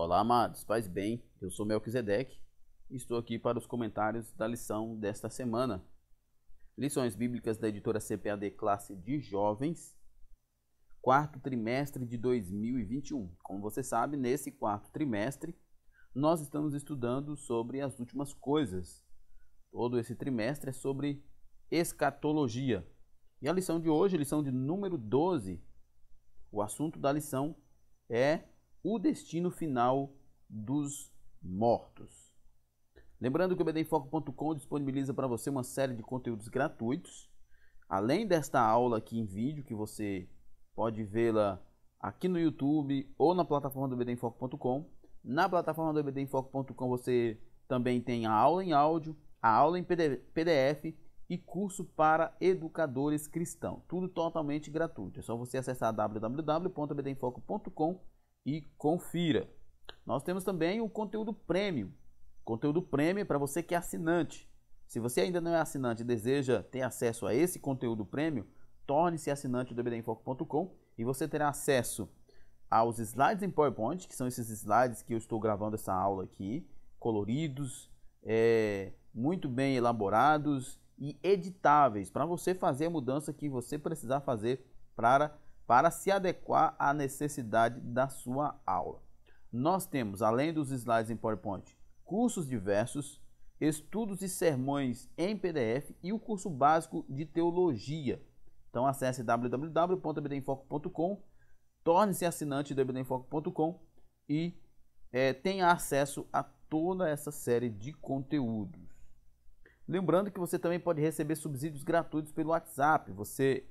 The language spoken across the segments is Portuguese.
Olá, amados, paz e bem, eu sou Melquisedeque e estou aqui para os comentários da lição desta semana. Lições bíblicas da editora CPAD Classe de Jovens, quarto trimestre de 2021. Como você sabe, nesse quarto trimestre, nós estamos estudando sobre as últimas coisas. Todo esse trimestre é sobre escatologia. E a lição de hoje, lição de número 12, o assunto da lição é o destino final dos mortos. Lembrando que o bdenfoco.com disponibiliza para você uma série de conteúdos gratuitos. Além desta aula aqui em vídeo, que você pode vê-la aqui no YouTube ou na plataforma do bdenfoco.com. Na plataforma do bdenfoco.com você também tem a aula em áudio, a aula em PDF e curso para educadores cristãos. Tudo totalmente gratuito. É só você acessar www.bdenfoco.com e confira. Nós temos também o conteúdo premium. Conteúdo premium é para você que é assinante. Se você ainda não é assinante e deseja ter acesso a esse conteúdo premium, torne-se assinante do bdenfoco.com e você terá acesso aos slides em PowerPoint, que são esses slides que eu estou gravando essa aula aqui, coloridos, muito bem elaborados e editáveis, para você fazer a mudança que você precisar fazer para se adequar à necessidade da sua aula. Nós temos, além dos slides em PowerPoint, cursos diversos, estudos e sermões em PDF e o curso básico de teologia. Então acesse www.bdenfoco.com, torne-se assinante do bdenfoco.com e tenha acesso a toda essa série de conteúdos. Lembrando que você também pode receber subsídios gratuitos pelo WhatsApp. Você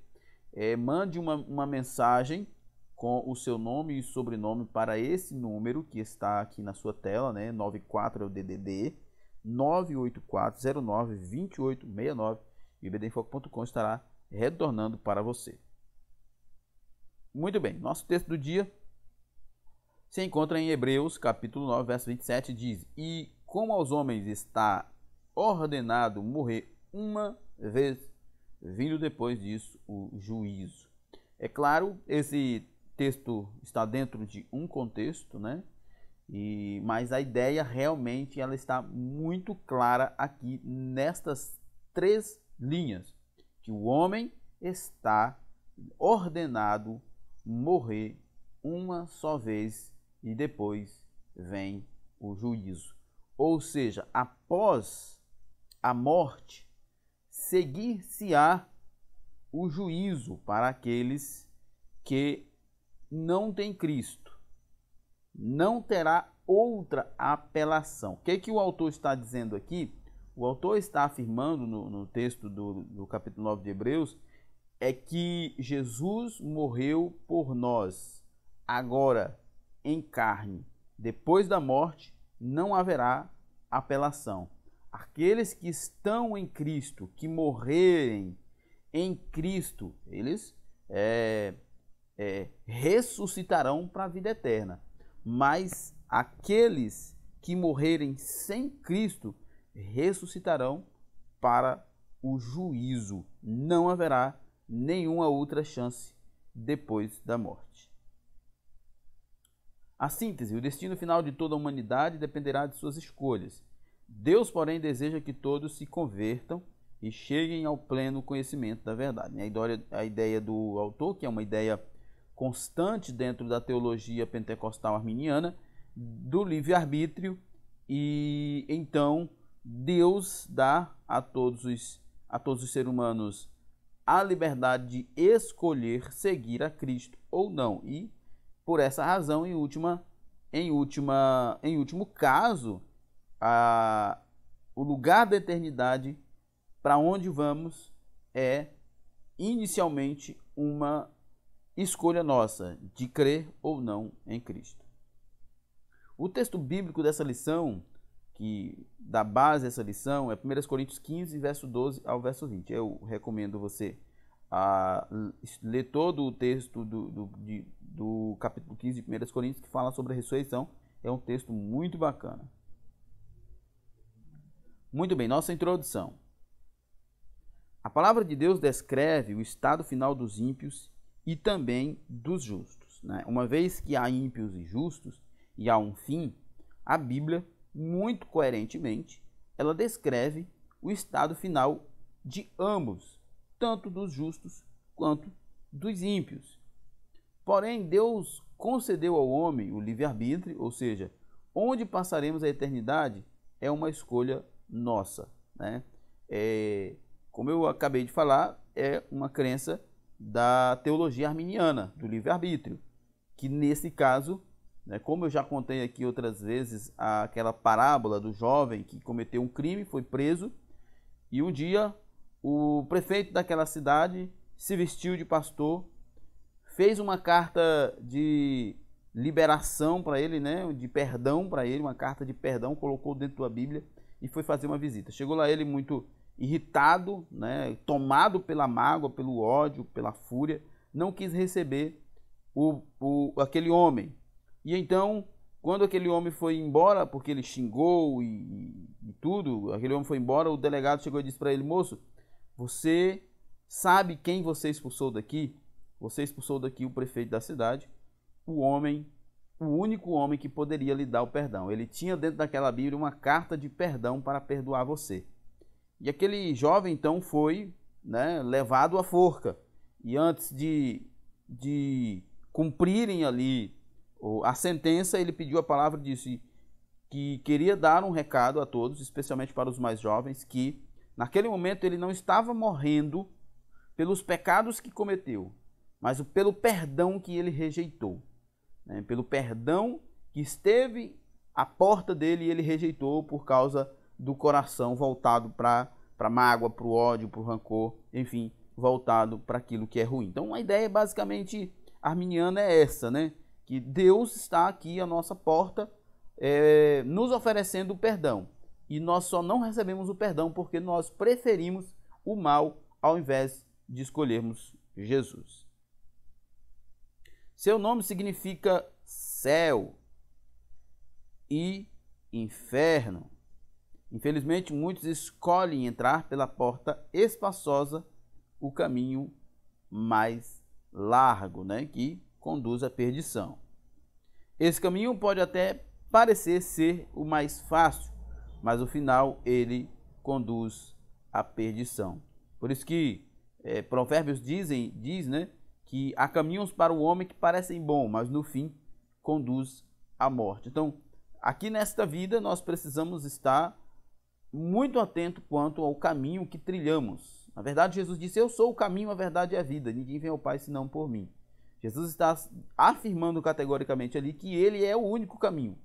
mande uma mensagem com o seu nome e sobrenome para esse número que está aqui na sua tela, né? 94 é o DDD 984092869 e o bdenfoco.com estará retornando para você. Muito bem, nosso texto do dia se encontra em Hebreus, capítulo 9, verso 27, diz: E como aos homens está ordenado morrer uma vez, vindo depois disso o juízo. É claro, esse texto está dentro de um contexto, né? Mas a ideia realmente ela está muito clara aqui nestas três linhas, que o homem está ordenado morrer uma só vez e depois vem o juízo. Ou seja, após a morte, seguir-se-á o juízo para aqueles que não têm Cristo. Não terá outra apelação. O que o autor está dizendo aqui? O autor está afirmando no texto do capítulo 9 de Hebreus é que Jesus morreu por nós. Agora, em carne, depois da morte, não haverá apelação. Aqueles que estão em Cristo, que morrerem em Cristo, eles ressuscitarão para a vida eterna. Mas aqueles que morrerem sem Cristo ressuscitarão para o juízo. Não haverá nenhuma outra chance depois da morte. A síntese: o destino final de toda a humanidade dependerá de suas escolhas. Deus, porém, deseja que todos se convertam e cheguem ao pleno conhecimento da verdade. A ideia do autor, que é uma ideia constante dentro da teologia pentecostal arminiana, do livre-arbítrio, e então Deus dá a todos os seres humanos a liberdade de escolher seguir a Cristo ou não. E por essa razão, em último caso, o lugar da eternidade para onde vamos é inicialmente uma escolha nossa de crer ou não em Cristo. O texto bíblico dessa lição, que dá base a essa lição, é 1 Coríntios 15, verso 12 ao verso 20. Eu recomendo você ler todo o texto do capítulo 15 de 1 Coríntios, que fala sobre a ressurreição. É um texto muito bacana. Muito bem, nossa introdução. A palavra de Deus descreve o estado final dos ímpios e também dos justos, né? Uma vez que há ímpios e justos, e há um fim, a Bíblia, muito coerentemente, ela descreve o estado final de ambos, tanto dos justos quanto dos ímpios. Porém, Deus concedeu ao homem o livre-arbítrio, ou seja, onde passaremos a eternidade é uma escolha nossa, né? Como eu acabei de falar, é uma crença da teologia arminiana, do livre-arbítrio, que nesse caso, né, como eu já contei aqui outras vezes, aquela parábola do jovem que cometeu um crime, foi preso, e um dia o prefeito daquela cidade se vestiu de pastor, fez uma carta de liberação para ele, né, de perdão para ele, uma carta de perdão, colocou dentro da Bíblia e foi fazer uma visita. Chegou lá ele muito irritado, né, tomado pela mágoa, pelo ódio, pela fúria, não quis receber aquele homem. E então, quando aquele homem foi embora, porque ele xingou e tudo, aquele homem foi embora, o delegado chegou e disse para ele: moço, você sabe quem você expulsou daqui? Você expulsou daqui o prefeito da cidade, o único homem que poderia lhe dar o perdão. Ele tinha dentro daquela Bíblia uma carta de perdão para perdoar você. E aquele jovem então foi, né, levado à forca. E antes de cumprirem ali a sentença, ele pediu a palavra e disse que queria dar um recado a todos, especialmente para os mais jovens, que naquele momento ele não estava morrendo pelos pecados que cometeu, mas pelo perdão que ele rejeitou, né? Pelo perdão que esteve à porta dele e ele rejeitou por causa do coração voltado para a mágoa, para o ódio, para o rancor, enfim, voltado para aquilo que é ruim. Então a ideia basicamente arminiana é essa, né? Que Deus está aqui à nossa porta, nos oferecendo o perdão. E nós só não recebemos o perdão porque nós preferimos o mal ao invés de escolhermos Jesus. Seu nome significa céu e inferno. Infelizmente, muitos escolhem entrar pela porta espaçosa, o caminho mais largo, né, que conduz à perdição. Esse caminho pode até parecer ser o mais fácil, mas o final ele conduz à perdição. Por isso que Provérbios diz, né, que há caminhos para o homem que parecem bons, mas no fim conduz à morte. Então, aqui nesta vida nós precisamos estar muito atento quanto ao caminho que trilhamos. Na verdade, Jesus disse: eu sou o caminho, a verdade e a vida. Ninguém vem ao Pai senão por mim. Jesus está afirmando categoricamente ali que ele é o único caminho,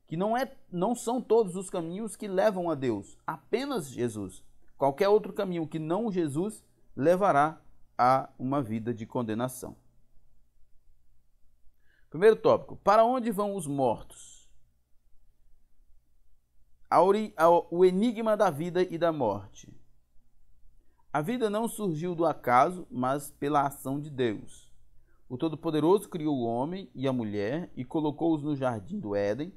que não são todos os caminhos que levam a Deus, apenas Jesus. Qualquer outro caminho que não Jesus levará a uma vida de condenação. Primeiro tópico: para onde vão os mortos? O enigma da vida e da morte. A vida não surgiu do acaso, mas pela ação de Deus. O Todo-Poderoso criou o homem e a mulher e colocou-os no jardim do Éden,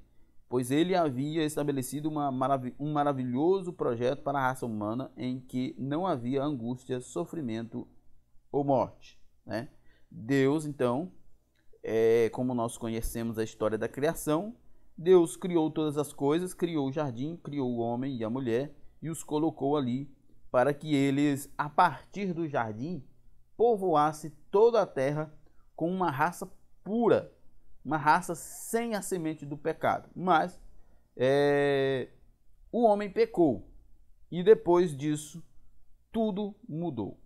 pois ele havia estabelecido um maravilhoso projeto para a raça humana em que não havia angústia, sofrimento ou morte, né? Deus, então, como nós conhecemos a história da criação, Deus criou todas as coisas, criou o jardim, criou o homem e a mulher e os colocou ali para que eles, a partir do jardim, povoassem toda a terra com uma raça pura, uma raça sem a semente do pecado. Mas o homem pecou e depois disso tudo mudou.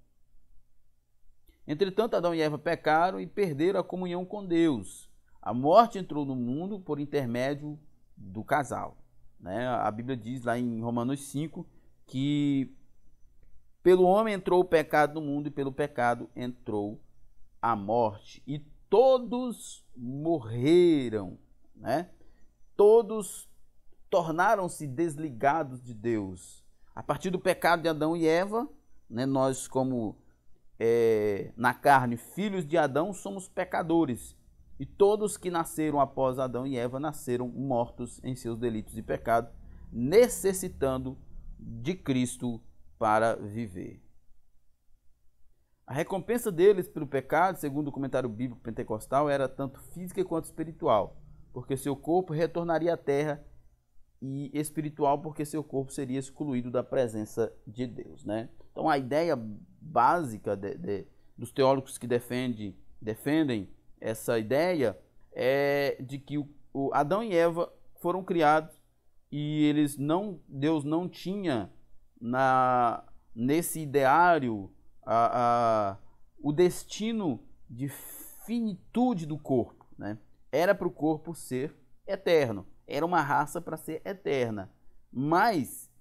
Entretanto, Adão e Eva pecaram e perderam a comunhão com Deus. A morte entrou no mundo por intermédio do casal, né? A Bíblia diz lá em Romanos 5 que pelo homem entrou o pecado no mundo e pelo pecado entrou a morte. E todos morreram, né? Todos tornaram-se desligados de Deus. A partir do pecado de Adão e Eva, né, nós como na carne, filhos de Adão, somos pecadores. E todos que nasceram após Adão e Eva nasceram mortos em seus delitos e pecados, necessitando de Cristo para viver. A recompensa deles pelo pecado, segundo o comentário bíblico pentecostal, era tanto física quanto espiritual. porque seu corpo retornaria à terra, e espiritual, porque seu corpo seria excluído da presença de Deus, né? Então a ideia básica dos teólogos que defendem essa ideia é de que o Adão e Eva foram criados e Deus não tinha nesse ideário o destino de finitude do corpo, né? Era para o corpo ser eterno, era uma raça para ser eterna, mas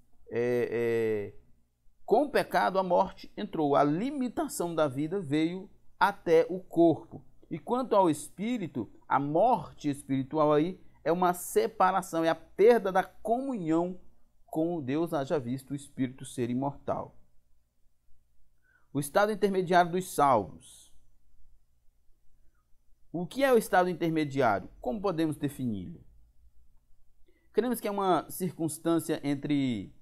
com o pecado a morte entrou, a limitação da vida veio até o corpo. E quanto ao espírito, a morte espiritual aí é uma separação, é a perda da comunhão com Deus, haja visto o espírito ser imortal. O estado intermediário dos salvos. O que é o estado intermediário? Como podemos defini-lo? Cremos que é uma circunstância entre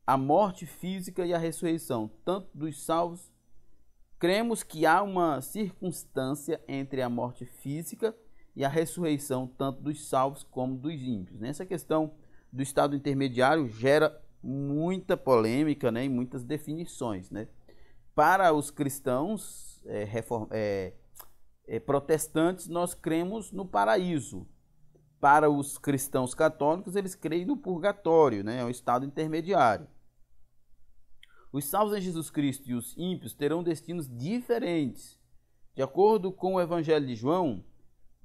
a morte física e a ressurreição, tanto dos salvos. Cremos que há uma circunstância entre a morte física e a ressurreição, tanto dos salvos como dos ímpios. Nessa questão do estado intermediário gera muita polêmica, né, e muitas definições, né? Para os cristãos protestantes, nós cremos no paraíso. Para os cristãos católicos, eles creem no purgatório, né? É um estado intermediário. Os salvos em Jesus Cristo e os ímpios terão destinos diferentes. De acordo com o Evangelho de João,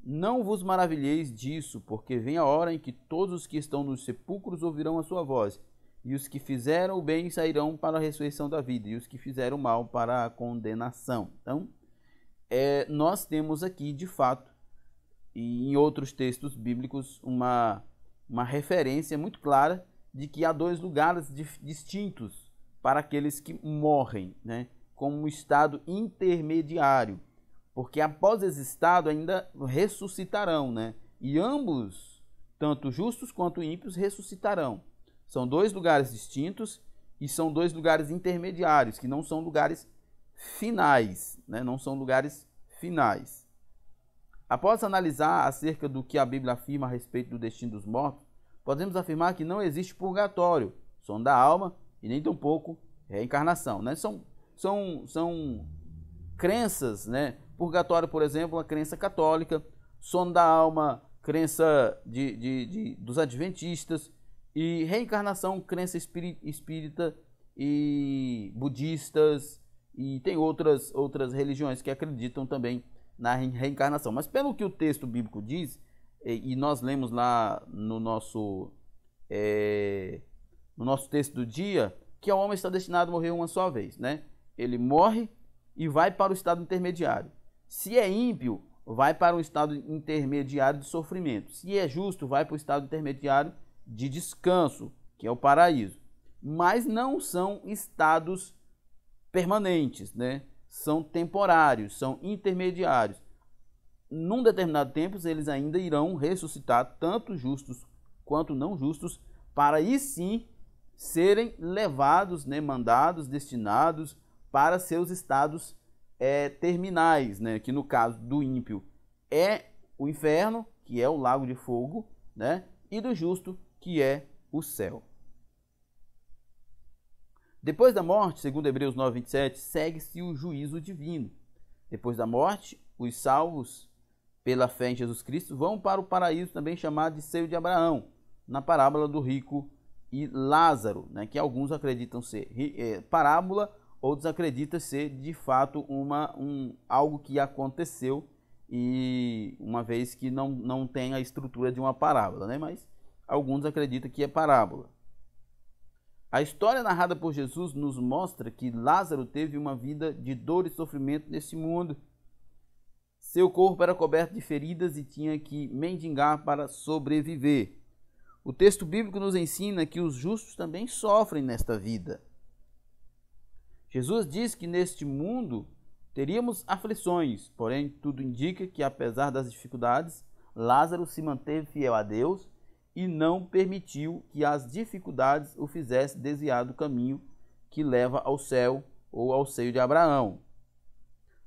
não vos maravilheis disso, porque vem a hora em que todos os que estão nos sepulcros ouvirão a sua voz, e os que fizeram o bem sairão para a ressurreição da vida, e os que fizeram o mal para a condenação. Então, nós temos aqui, de fato, e em outros textos bíblicos, uma referência muito clara de que há dois lugares distintos para aqueles que morrem, né, como um estado intermediário, porque após esse estado ainda ressuscitarão, né, e ambos, tanto justos quanto ímpios, ressuscitarão. São dois lugares distintos e são dois lugares intermediários, que não são lugares finais, né, não são lugares finais. Após analisar acerca do que a Bíblia afirma a respeito do destino dos mortos, podemos afirmar que não existe purgatório, som da alma, e nem tampouco reencarnação, né? São crenças, né? Purgatório, por exemplo, a crença católica, som da alma, crença dos adventistas, e reencarnação, crença espírita e budistas, e tem outras religiões que acreditam também na reencarnação. Mas pelo que o texto bíblico diz, e nós lemos lá no nosso texto do dia, que o homem está destinado a morrer uma só vez, né? Ele morre e vai para o estado intermediário. Se é ímpio, vai para um estado intermediário de sofrimento. Se é justo, vai para o estado intermediário de descanso, que é o paraíso. Mas não são estados permanentes, né? São temporários, são intermediários. Num determinado tempo, eles ainda irão ressuscitar, tanto justos quanto não justos, para aí sim serem levados, né, mandados, destinados para seus estados terminais, né, que no caso do ímpio é o inferno, que é o lago de fogo, né, e do justo, que é o céu. Depois da morte, segundo Hebreus 9:27, segue-se o juízo divino. Depois da morte, os salvos pela fé em Jesus Cristo vão para o paraíso, também chamado de seio de Abraão, na parábola do rico e Lázaro, né, que alguns acreditam ser parábola, outros acreditam ser de fato algo que aconteceu, e uma vez que não tem a estrutura de uma parábola, né, mas alguns acreditam que é parábola. A história narrada por Jesus nos mostra que Lázaro teve uma vida de dor e sofrimento nesse mundo. Seu corpo era coberto de feridas e tinha que mendigar para sobreviver. O texto bíblico nos ensina que os justos também sofrem nesta vida. Jesus diz que neste mundo teríamos aflições, porém tudo indica que, apesar das dificuldades, Lázaro se manteve fiel a Deus e não permitiu que as dificuldades o fizessem desviar do caminho que leva ao céu ou ao seio de Abraão.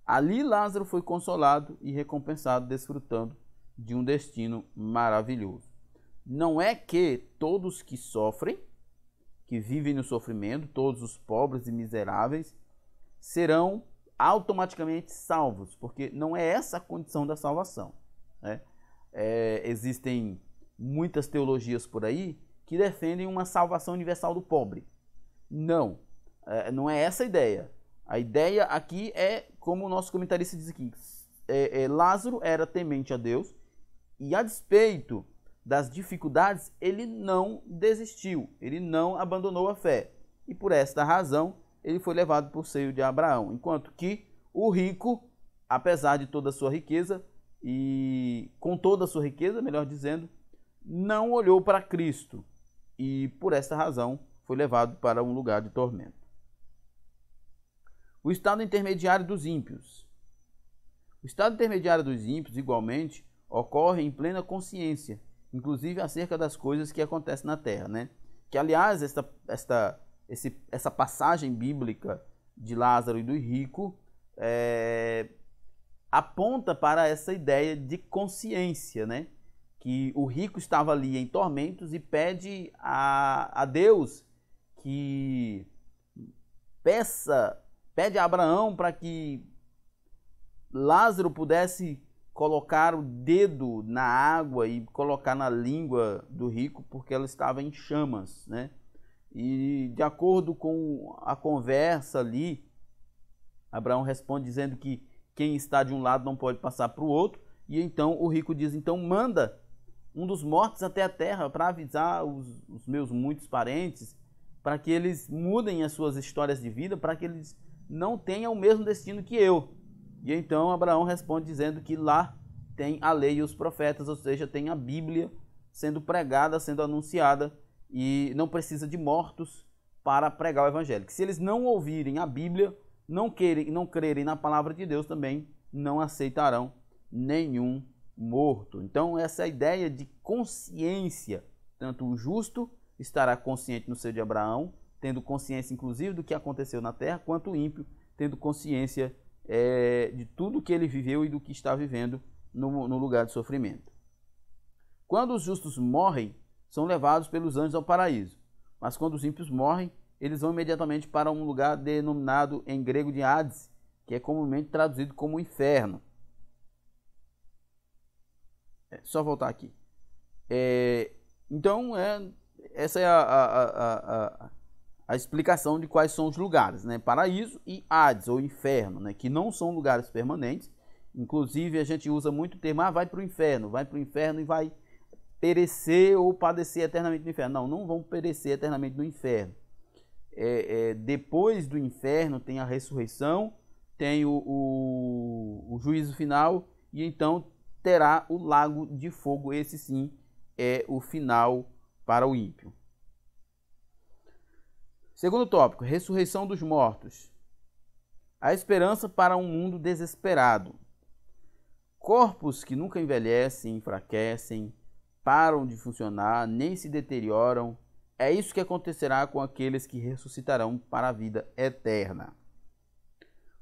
Ali Lázaro foi consolado e recompensado, desfrutando de um destino maravilhoso. Não é que todos que sofrem, que vivem no sofrimento, todos os pobres e miseráveis, serão automaticamente salvos, porque não é essa a condição da salvação, né? Existem muitas teologias por aí que defendem uma salvação universal do pobre. Não, não é essa a ideia. A ideia aqui é, como o nosso comentarista diz aqui, Lázaro era temente a Deus e, a despeito das dificuldades, ele não desistiu, ele não abandonou a fé. E por esta razão, ele foi levado por seio de Abraão. Enquanto que o rico, apesar de toda a sua riqueza, e com toda a sua riqueza, melhor dizendo, não olhou para Cristo. E por esta razão, foi levado para um lugar de tormento. O estado intermediário dos ímpios. O estado intermediário dos ímpios, igualmente, ocorre em plena consciência, inclusive acerca das coisas que acontecem na terra, né? Que, aliás, essa passagem bíblica de Lázaro e do rico aponta para essa ideia de consciência, né? Que o rico estava ali em tormentos e pede a Deus que pede a Abraão para que Lázaro pudesse colocar o dedo na água e colocar na língua do rico, porque ela estava em chamas, né? E de acordo com a conversa ali, Abraão responde dizendo que quem está de um lado não pode passar para o outro, e então o rico diz, então manda um dos mortos até a terra para avisar os meus muitos parentes, para que eles mudem as suas histórias de vida, para que eles não tenham o mesmo destino que eu. E então Abraão responde dizendo que lá tem a lei e os profetas, ou seja, tem a Bíblia sendo pregada, sendo anunciada, e não precisa de mortos para pregar o evangelho. Que se eles não ouvirem a Bíblia, não crerem na palavra de Deus, também não aceitarão nenhum morto. Então essa é a ideia de consciência. Tanto o justo estará consciente no seio de Abraão, tendo consciência inclusive do que aconteceu na terra, quanto o ímpio tendo consciência de tudo que ele viveu e do que está vivendo no lugar de sofrimento. Quando os justos morrem, são levados pelos anjos ao paraíso. Mas quando os ímpios morrem, eles vão imediatamente para um lugar denominado em grego de Hades, que é comumente traduzido como inferno. Só voltar aqui. Então, essa é a explicação de quais são os lugares, né? Paraíso e Hades, ou inferno, né? Que não são lugares permanentes. Inclusive, a gente usa muito o termo, vai para o inferno e vai perecer ou padecer eternamente no inferno. Não, não vão perecer eternamente no inferno. Depois do inferno tem a ressurreição, tem o juízo final, e então terá o lago de fogo. Esse sim é o final para o ímpio. Segundo tópico, ressurreição dos mortos. A esperança para um mundo desesperado. Corpos que nunca envelhecem, enfraquecem, param de funcionar, nem se deterioram. É isso que acontecerá com aqueles que ressuscitarão para a vida eterna.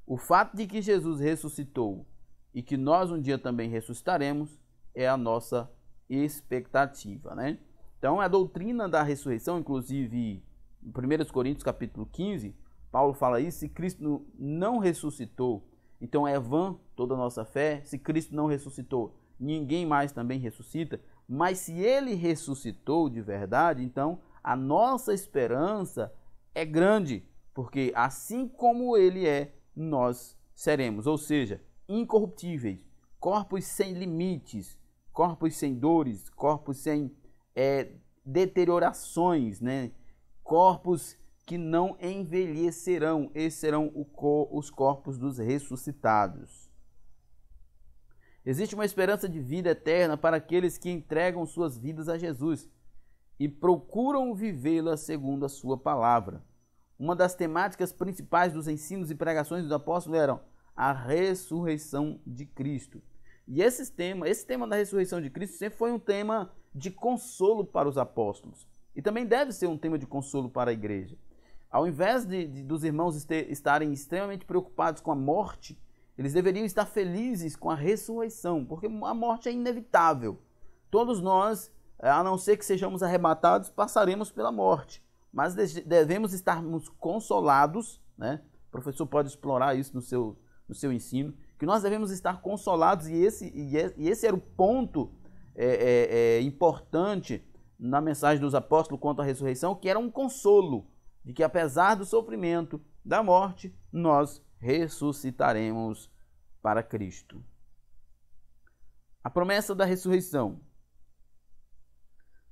O fato de que Jesus ressuscitou e que nós um dia também ressuscitaremos é a nossa expectativa, né? Então, a doutrina da ressurreição, inclusive em 1 Coríntios capítulo 15, Paulo fala isso: se Cristo não ressuscitou, então é vã toda a nossa fé. Se Cristo não ressuscitou, ninguém mais também ressuscita. Mas se ele ressuscitou de verdade, então a nossa esperança é grande, porque assim como ele é, nós seremos, ou seja, incorruptíveis, corpos sem limites, corpos sem dores, corpos sem deteriorações, né? Corpos que não envelhecerão. Esses serão os corpos dos ressuscitados. Existe uma esperança de vida eterna para aqueles que entregam suas vidas a Jesus e procuram vivê-la segundo a sua palavra. Uma das temáticas principais dos ensinos e pregações dos apóstolos eram a ressurreição de Cristo. E esse tema da ressurreição de Cristo sempre foi um tema de consolo para os apóstolos. E também deve ser um tema de consolo para a igreja. Ao invés dos irmãos estarem extremamente preocupados com a morte, eles deveriam estar felizes com a ressurreição, porque a morte é inevitável. Todos nós, a não ser que sejamos arrebatados, passaremos pela morte. Mas devemos estarmos consolados, né? O professor pode explorar isso no seu ensino, que nós devemos estar consolados, e esse era o ponto importante na mensagem dos apóstolos quanto à ressurreição, que era um consolo, de que apesar do sofrimento, da morte, nós ressuscitaremos para Cristo. A promessa da ressurreição.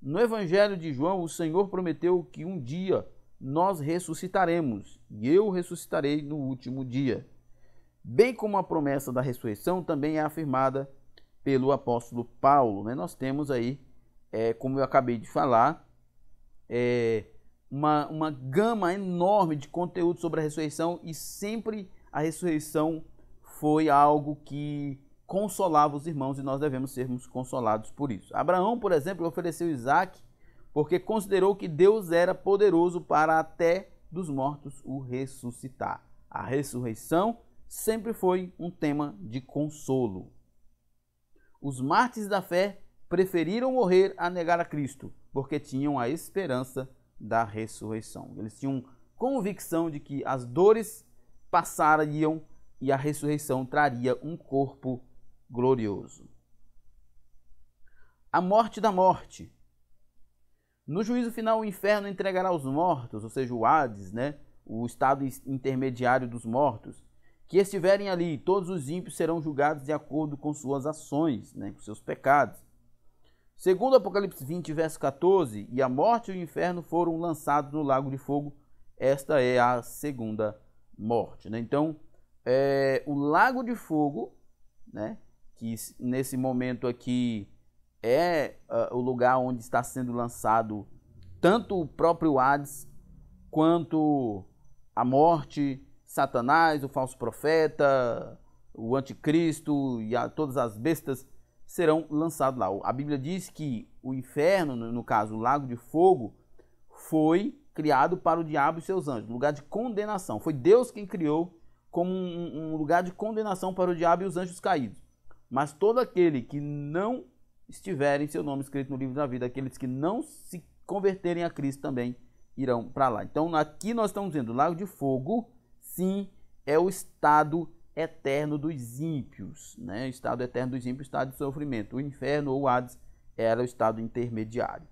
No Evangelho de João, o Senhor prometeu que um dia nós ressuscitaremos, e eu ressuscitarei no último dia. Bem como a promessa da ressurreição também é afirmada pelo apóstolo Paulo, né? Nós temos aí, como eu acabei de falar, uma gama enorme de conteúdo sobre a ressurreição, e sempre a ressurreição foi algo que consolava os irmãos, e nós devemos sermos consolados por isso. Abraão, por exemplo, ofereceu Isaque porque considerou que Deus era poderoso para até dos mortos o ressuscitar. A ressurreição sempre foi um tema de consolo. Os mártires da fé preferiram morrer a negar a Cristo, porque tinham a esperança da ressurreição. Eles tinham convicção de que as dores passariam e a ressurreição traria um corpo glorioso. A morte da morte. No juízo final, o inferno entregará os mortos, ou seja, o Hades, né? O estado intermediário dos mortos, que estiverem ali. Todos os ímpios serão julgados de acordo com suas ações, né? Com seus pecados. Segundo Apocalipse 20, verso 14, e a morte e o inferno foram lançados no lago de fogo. Esta é a segunda morte, né? Então, o lago de fogo, né? Que nesse momento aqui é o lugar onde está sendo lançado tanto o próprio Hades, quanto a morte, Satanás, o falso profeta, o anticristo e todas as bestas serão lançados lá. A Bíblia diz que o inferno, no caso o lago de fogo, foi criado para o diabo e seus anjos, lugar de condenação. Foi Deus quem criou como um lugar de condenação para o diabo e os anjos caídos. Mas todo aquele que não estiverem seu nome escrito no livro da vida, aqueles que não se converterem a Cristo também irão para lá. Então aqui nós estamos vendo o lago de fogo, sim, é o estado eterno dos ímpios, né? O estado eterno dos ímpios, estado de sofrimento. O inferno ou o Hades era o estado intermediário.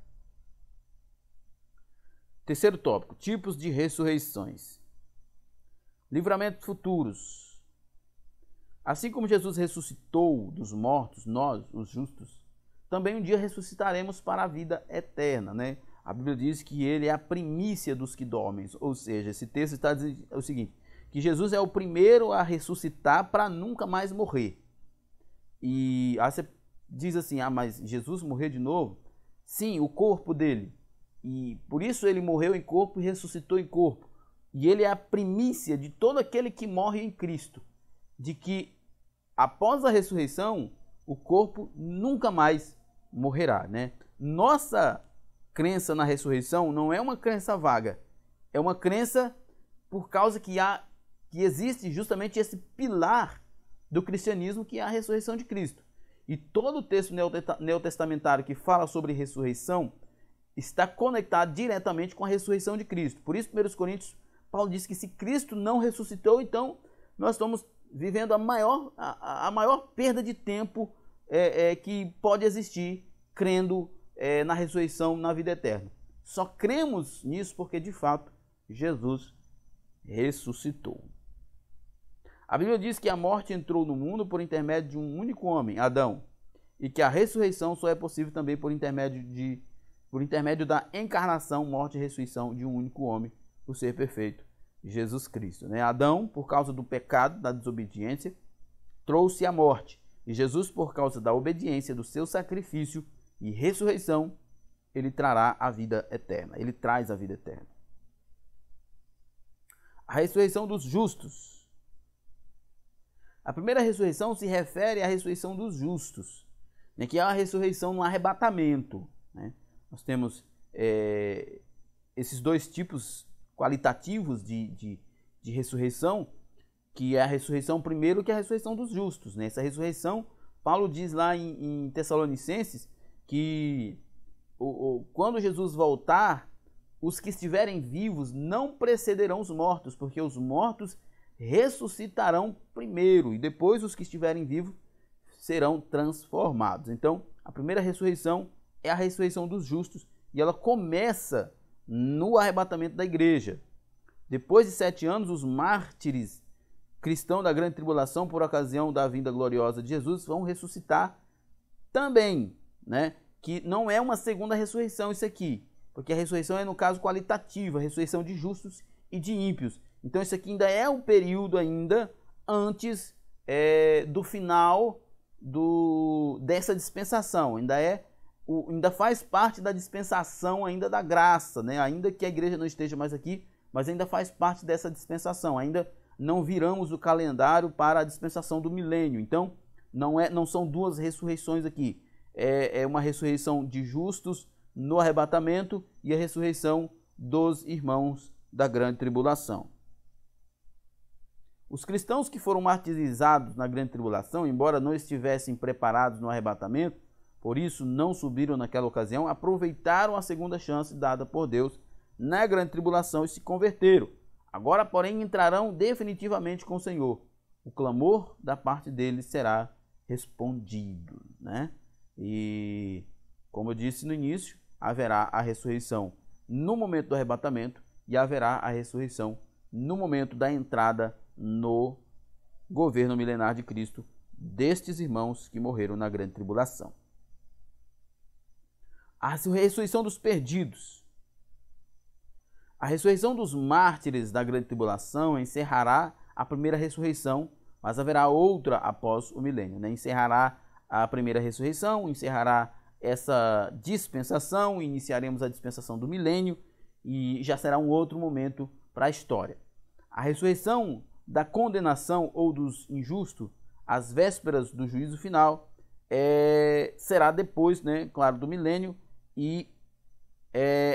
Terceiro tópico, tipos de ressurreições. Livramentos futuros. Assim como Jesus ressuscitou dos mortos, nós, os justos, também um dia ressuscitaremos para a vida eterna, né? A Bíblia diz que ele é a primícia dos que dormem, ou seja, esse texto está dizendo o seguinte, que Jesus é o primeiro a ressuscitar para nunca mais morrer. E aí você diz assim, mas Jesus morreu de novo? Sim, o corpo dele. E por isso ele morreu em corpo e ressuscitou em corpo. E ele é a primícia de todo aquele que morre em Cristo. De que após a ressurreição, o corpo nunca mais morrerá, né? Nossa crença na ressurreição não é uma crença vaga. É uma crença por causa que existe justamente esse pilar do cristianismo, que é a ressurreição de Cristo. E todo o texto neotestamentário que fala sobre ressurreição está conectado diretamente com a ressurreição de Cristo. Por isso, 1 Coríntios, Paulo diz que se Cristo não ressuscitou, então nós estamos vivendo a maior perda de tempo que pode existir, crendo na ressurreição, na vida eterna. Só cremos nisso porque, de fato, Jesus ressuscitou. A Bíblia diz que a morte entrou no mundo por intermédio de um único homem, Adão, e que a ressurreição só é possível também por intermédio da encarnação, morte e ressurreição de um único homem, o ser perfeito, Jesus Cristo, né? Adão, por causa do pecado, da desobediência, trouxe a morte. E Jesus, por causa da obediência do seu sacrifício e ressurreição, ele trará a vida eterna. Ele traz a vida eterna. A ressurreição dos justos. A primeira ressurreição se refere à ressurreição dos justos, né? Que é a ressurreição no arrebatamento, né? Nós temos esses dois tipos qualitativos de ressurreição, que é a ressurreição primeiro, que é a ressurreição dos justos, né? Essa ressurreição, Paulo diz lá em Tessalonicenses que quando Jesus voltar, os que estiverem vivos não precederão os mortos, porque os mortos ressuscitarão primeiro e depois os que estiverem vivos serão transformados. Então, a primeira ressurreição é a ressurreição dos justos e ela começa no arrebatamento da igreja. Depois de 7 anos, os mártires cristãos da grande tribulação, por ocasião da vinda gloriosa de Jesus, vão ressuscitar também, né? Que não é uma segunda ressurreição isso aqui, porque a ressurreição é, no caso, qualitativa, a ressurreição de justos e de ímpios. Então isso aqui ainda é um período ainda antes do final dessa dispensação, ainda faz parte da dispensação ainda da graça, né? Ainda que a igreja não esteja mais aqui, mas ainda faz parte dessa dispensação, ainda não viramos o calendário para a dispensação do milênio. Então não são duas ressurreições aqui, é uma ressurreição de justos no arrebatamento e a ressurreição dos irmãos da grande tribulação. Os cristãos que foram martirizados na grande tribulação, embora não estivessem preparados no arrebatamento, por isso não subiram naquela ocasião, aproveitaram a segunda chance dada por Deus na grande tribulação e se converteram. Agora, porém, entrarão definitivamente com o Senhor. O clamor da parte deles será respondido, né? E, como eu disse no início, haverá a ressurreição no momento do arrebatamento e haverá a ressurreição no momento da entrada no governo milenar de Cristo destes irmãos que morreram na grande tribulação. A ressurreição dos perdidos. A ressurreição dos mártires da grande tribulação encerrará a primeira ressurreição, mas haverá outra após o milênio, né? Encerrará a primeira ressurreição, encerrará essa dispensação, iniciaremos a dispensação do milênio e já será um outro momento para a história. A ressurreição da condenação ou dos injustos, às vésperas do juízo final, será depois, né, claro, do milênio e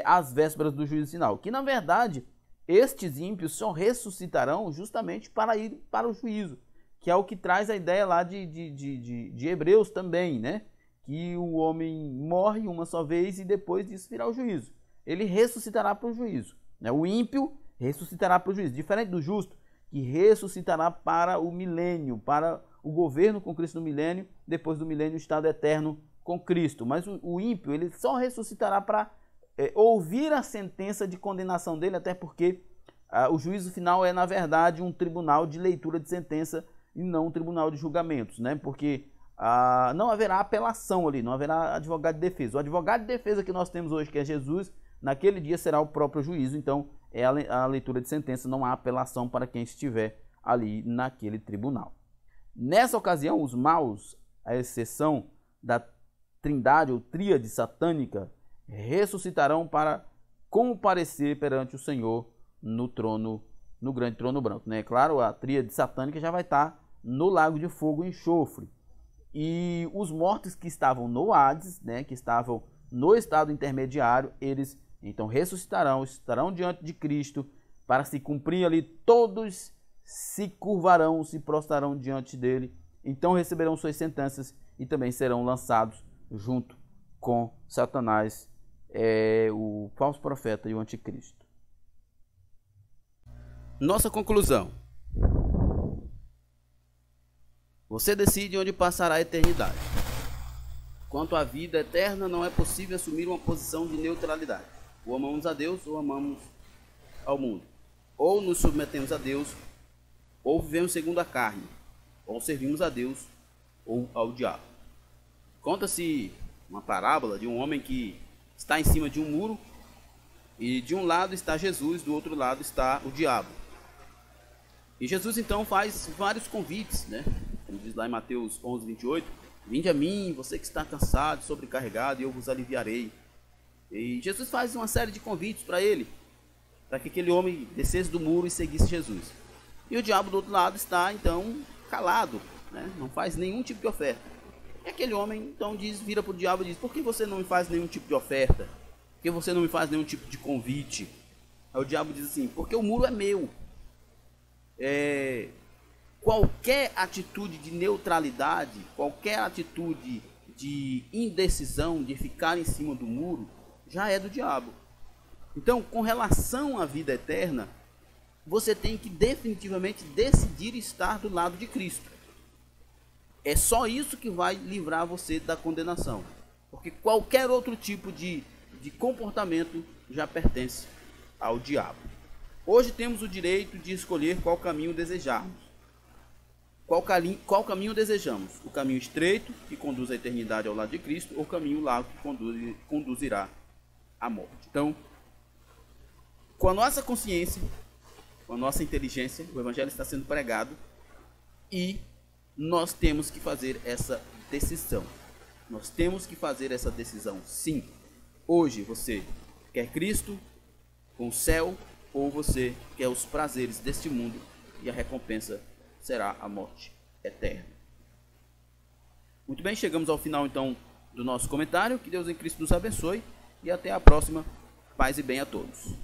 às vésperas do juízo final. Que, na verdade, estes ímpios só ressuscitarão justamente para ir para o juízo, que é o que traz a ideia lá de Hebreus também, né? Que o homem morre uma só vez e depois disso virá o juízo. Ele ressuscitará para o juízo, né? O ímpio ressuscitará para o juízo, diferente do justo, que ressuscitará para o milênio, para o governo com Cristo no milênio, depois do milênio o estado eterno com Cristo. Mas o ímpio, ele só ressuscitará para ouvir a sentença de condenação dele, até porque o juízo final é, na verdade, um tribunal de leitura de sentença e não um tribunal de julgamentos, né? Porque não haverá apelação ali, não haverá advogado de defesa. O advogado de defesa que nós temos hoje, que é Jesus, naquele dia será o próprio juízo, então é a leitura de sentença, não há apelação para quem estiver ali naquele tribunal. Nessa ocasião, os maus, à exceção da trindade ou tríade satânica, ressuscitarão para comparecer perante o Senhor no trono, no grande trono branco, né? Claro, a tríade satânica já vai estar no lago de fogo e enxofre. E os mortos que estavam no Hades, né, que estavam no estado intermediário, eles então ressuscitarão, estarão diante de Cristo para se cumprir ali, todos se curvarão, se prostrarão diante dele, então receberão suas sentenças e também serão lançados junto com Satanás, o falso profeta e o anticristo. Nossa conclusão: você decide onde passará a eternidade. Quanto à vida eterna, não é possível assumir uma posição de neutralidade. Ou amamos a Deus ou amamos ao mundo. Ou nos submetemos a Deus, ou vivemos segundo a carne. Ou servimos a Deus ou ao diabo. Conta-se uma parábola de um homem que está em cima de um muro e de um lado está Jesus, do outro lado está o diabo. E Jesus então faz vários convites, né? Como diz lá em Mateus 11, 28, vinde a mim, você que está cansado, sobrecarregado, e eu vos aliviarei. E Jesus faz uma série de convites para ele, para que aquele homem descesse do muro e seguisse Jesus. E o diabo do outro lado está então calado, né? Não faz nenhum tipo de oferta. E aquele homem então vira para o diabo e diz: por que você não me faz nenhum tipo de oferta? Por que você não me faz nenhum tipo de convite? Aí o diabo diz assim: porque o muro é meu. qualquer atitude de neutralidade, qualquer atitude de indecisão, de ficar em cima do muro, já é do diabo. Então, com relação à vida eterna, você tem que definitivamente decidir estar do lado de Cristo. É só isso que vai livrar você da condenação. Porque qualquer outro tipo de comportamento já pertence ao diabo. Hoje temos o direito de escolher qual caminho desejarmos. Qual caminho desejamos? O caminho estreito, que conduz à eternidade ao lado de Cristo, ou o caminho largo, que conduzirá à morte. Então, com a nossa consciência, com a nossa inteligência, o Evangelho está sendo pregado e nós temos que fazer essa decisão. Nós temos que fazer essa decisão, sim. Hoje você quer Cristo com o céu, ou você quer os prazeres deste mundo e a recompensa será a morte eterna. Muito bem, chegamos ao final então do nosso comentário. Que Deus em Cristo nos abençoe e até a próxima. Paz e bem a todos.